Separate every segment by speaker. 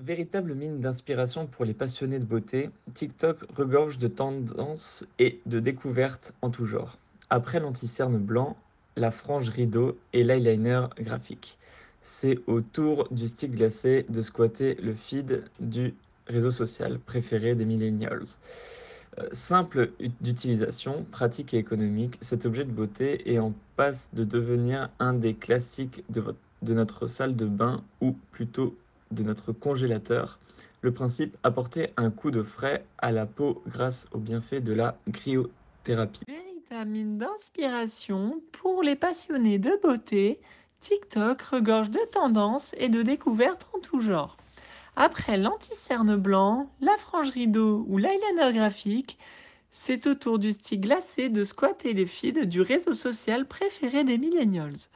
Speaker 1: Véritable mine d'inspiration pour les passionnés de beauté, TikTok regorge de tendances et de découvertes en tout genre. Après l'anti-cerne blanc, la frange rideau et l'eyeliner graphique, c'est au tour du stick glacé de squatter le feed du réseau social préféré des millennials. Simple d'utilisation, pratique et économique, cet objet de beauté est en passe de devenir un des classiques de notre salle de bain ou plutôt de notre congélateur. Le principe, apporter un coup de frais à la peau grâce aux bienfaits de la cryothérapie.
Speaker 2: Véritable mine d'inspiration pour les passionnés de beauté, TikTok regorge de tendances et de découvertes en tout genre. Après l'anti-cerne blanc, la frange rideau ou l'eyeliner graphique, c'est au tour du stick glacé de squatter les feeds du réseau social préféré des millennials.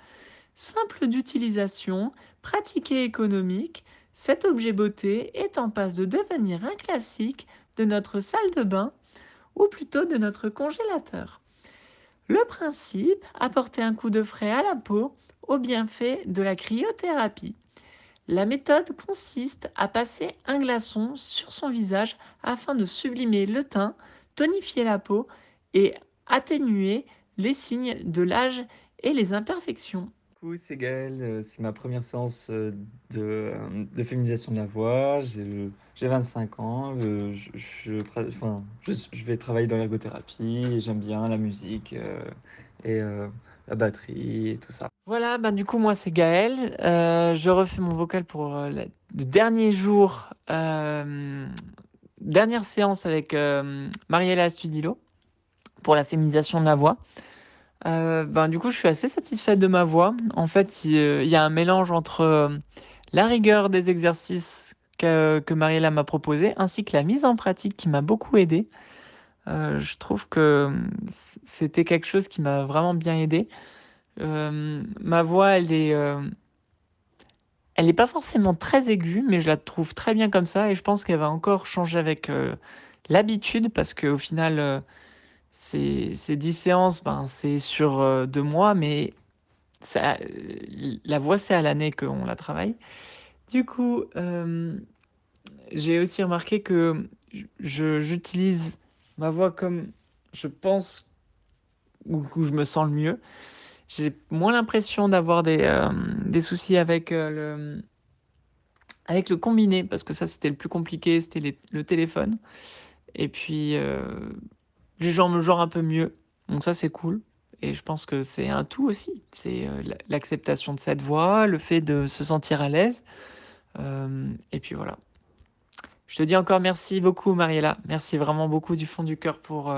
Speaker 2: Simple d'utilisation, pratique et économique, cet objet beauté est en passe de devenir un classique de notre salle de bain ou plutôt de notre congélateur. Le principe, apporter un coup de frais à la peau au bienfait de la cryothérapie. La méthode consiste à passer un glaçon sur son visage afin de sublimer le teint, tonifier la peau et atténuer les signes de l'âge et les imperfections.
Speaker 1: Coucou, c'est Gaël, c'est ma première séance de féminisation de la voix. J'ai 25 ans, je vais travailler dans l'ergothérapie et j'aime bien la musique et la batterie et tout ça.
Speaker 2: Voilà, ben du coup, moi, c'est Gaël. Je refais mon vocal pour le dernier jour, dernière séance avec Mariella Astudillo pour la féminisation de la voix. Ben, du coup, je suis assez satisfaite de ma voix. En fait, il y a un mélange entre la rigueur des exercices que Mariella m'a proposé, ainsi que la mise en pratique qui m'a beaucoup aidé. Je trouve que c'était quelque chose qui m'a vraiment bien aidé. Ma voix, elle est pas forcément très aiguë, mais je la trouve très bien comme ça et je pense qu'elle va encore changer avec l'habitude parce qu'au final, ces 10 séances, ben, c'est sur 2 mois, mais ça, la voix, c'est à l'année qu'on la travaille. Du coup, j'ai aussi remarqué que j'utilise ma voix comme je pense où je me sens le mieux. J'ai moins l'impression d'avoir des soucis avec le combiné, parce que ça, c'était le plus compliqué, c'était le téléphone. Et puis, les gens me genrent un peu mieux. Donc ça, c'est cool. Et je pense que c'est un tout aussi. C'est l'acceptation de cette voix, le fait de se sentir à l'aise. Et puis voilà. Je te dis encore merci beaucoup, Mariella. Merci vraiment beaucoup du fond du cœur pour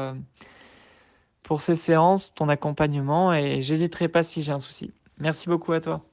Speaker 2: ces séances, ton accompagnement. Et j'hésiterai pas si j'ai un souci. Merci beaucoup à toi.